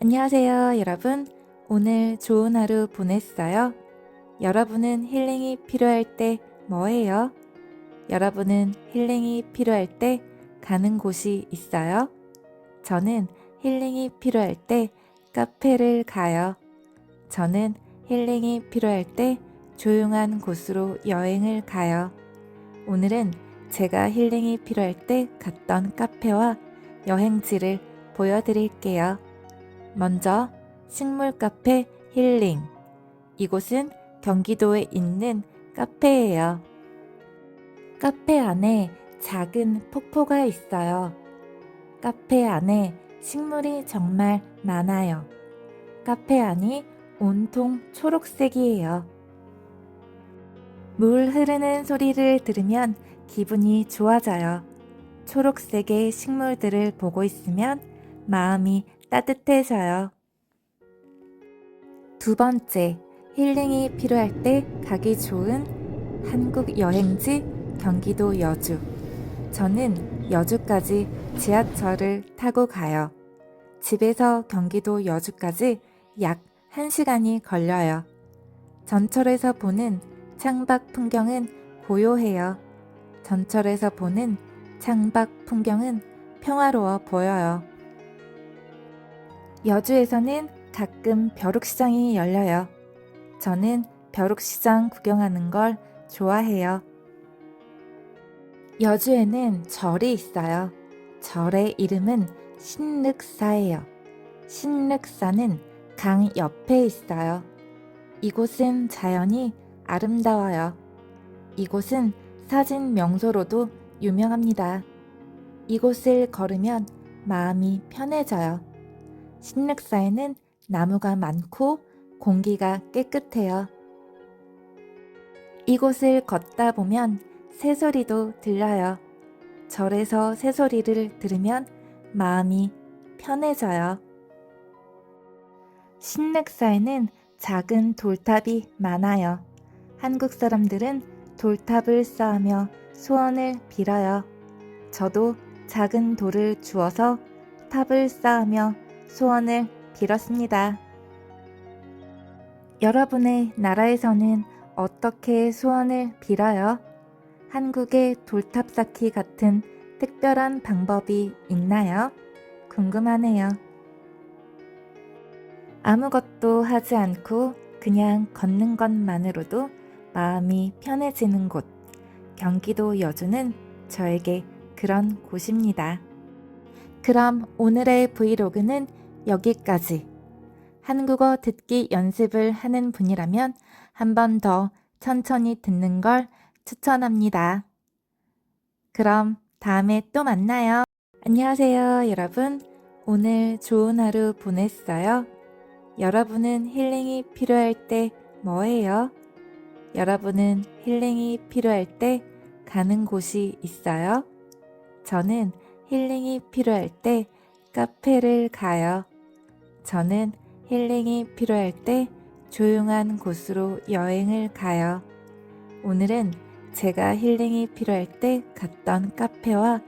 안녕하세요, 여러분. 오늘 좋은 하루 보냈어요? 여러분은 힐링이 필요할 때 뭐 해요? 여러분은 힐링이 필요할 때 가는 곳이 있어요? 저는 힐링이 필요할 때 카페를 가요. 저는 힐링이 필요할 때 조용한 곳으로 여행을 가요. 오늘은 제가 힐링이 필요할 때 갔던 카페와 여행지를 보여드릴게요. 먼저 식물 카페 힐링. 이곳은 경기도에 있는 카페예요. 카페 안에 작은 폭포가 있어요. 카페 안에 식물이 정말 많아요. 카페 안이 온통 초록색이에요. 물 흐르는 소리를 들으면 기분이 좋아져요. 초록색의 식물들을 보고 있으면 마음이 따뜻해져요. 두 번째, 힐링이 필요할 때 가기 좋은 한국 여행지 경기도 여주. 저는 여주까지 지하철을 타고 가요. 집에서 경기도 여주까지 약 1시간이 걸려요. 전철에서 보는 창밖 풍경은 고요해요. 전철에서 보는 창밖 풍경은 평화로워 보여요. 여주에서는 가끔 벼룩시장이 열려요. 저는 벼룩시장 구경하는 걸 좋아해요. 여주에는 절이 있어요. 절의 이름은 신륵사예요. 신륵사는 강 옆에 있어요. 이곳은 자연이 아름다워요. 이곳은 사진 명소로도 유명합니다. 이곳을 걸으면 마음이 편해져요. 신륵사에는 나무가 많고 공기가 깨끗해요. 이곳을 걷다 보면 새소리도 들려요. 절에서 새소리를 들으면 마음이 편해져요. 신륵사에는 작은 돌탑이 많아요. 한국 사람들은 돌탑을 쌓으며 소원을 빌어요. 저도 작은 돌을 주워서 탑을 쌓으며 소원을 빌었습니다. 여러분의 나라에서는 어떻게 소원을 빌어요? 한국의 돌탑 쌓기 같은 특별한 방법이 있나요? 궁금하네요. 아무것도 하지 않고 그냥 걷는 것만으로도 마음이 편해지는 곳, 경기도 여주는 저에게 그런 곳입니다. 그럼 오늘의 브이로그는 여기까지. 한국어 듣기 연습을 하는 분이라면 한 번 더 천천히 듣는 걸 추천합니다. 그럼 다음에 또 만나요. 안녕하세요, 여러분. 오늘 좋은 하루 보냈어요? 여러분은 힐링이 필요할 때 뭐 해요? 여러분은 힐링이 필요할 때 가는 곳이 있어요? 저는 힐링이 필요할 때 카페를 가요. 저는 힐링이 필요할 때 조용한 곳으로 여행을 가요. 오늘은 제가 힐링이 필요할 때 갔던 카페와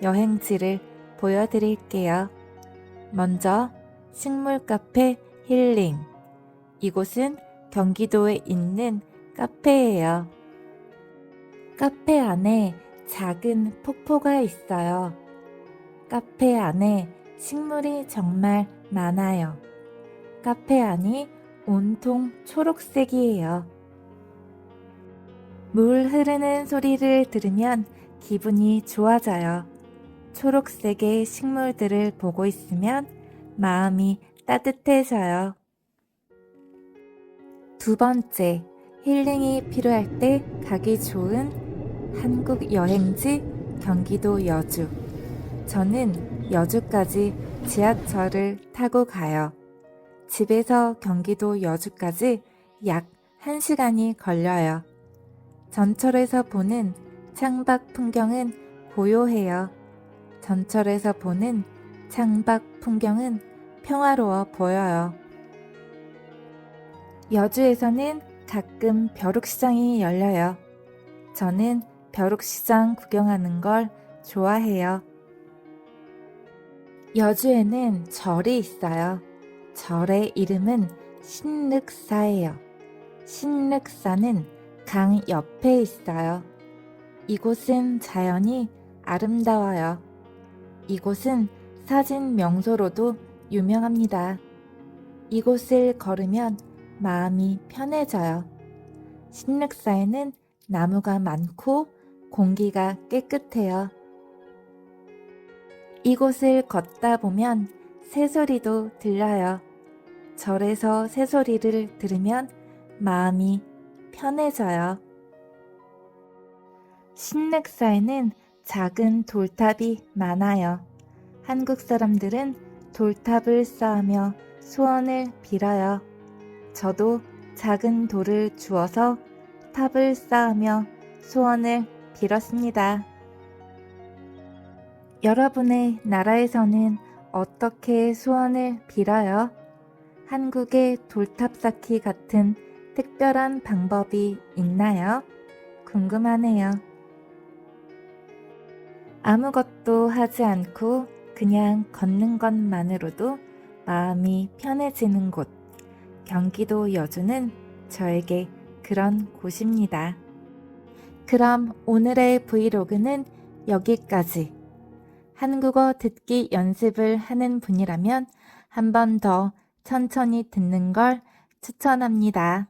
여행지를 보여드릴게요. 먼저 식물 카페 힐링. 이곳은 경기도에 있는 카페예요. 카페 안에 작은 폭포가 있어요. 카페 안에 식물이 정말 많아요. 카페 안이 온통 초록색이에요. 물 흐르는 소리를 들으면 기분이 좋아져요. 초록색의 식물들을 보고 있으면 마음이 따뜻해져요. 두 번째, 힐링이 필요할 때 가기 좋은 한국 여행지 경기도 여주. 저는 여주까지 지하철을 타고 가요. 집에서 경기도 여주까지 약 1시간이 걸려요. 전철에서 보는 창밖 풍경은 고요해요. 전철에서 보는 창밖 풍경은 평화로워 보여요. 여주에서는 가끔 벼룩시장이 열려요. 저는 벼룩시장 구경하는 걸 좋아해요. 여주에는 절이 있어요. 절의 이름은 신륵사예요. 신륵사는 강 옆에 있어요. 이곳은 자연이 아름다워요. 이곳은 사진 명소로도 유명합니다. 이곳을 걸으면 마음이 편해져요. 신륵사에는 나무가 많고 공기가 깨끗해요. 이곳을 걷다 보면 새소리도 들려요. 절에서 새소리를 들으면 마음이 편해져요. 신륵사에는 작은 돌탑이 많아요. 한국 사람들은 돌탑을 쌓으며 소원을 빌어요. 저도 작은 돌을 주워서 탑을 쌓으며 소원을 빌었습니다. 여러분의 나라에서는 어떻게 소원을 빌어요? 한국의 돌탑 쌓기 같은 특별한 방법이 있나요? 궁금하네요. 아무것도 하지 않고 그냥 걷는 것만으로도 마음이 편해지는 곳, 경기도 여주는 저에게 그런 곳입니다. 그럼 오늘의 브이로그는 여기까지. 한국어 듣기 연습을 하는 분이라면 한 번 더 천천히 듣는 걸 추천합니다.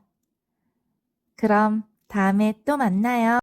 그럼 다음에 또 만나요.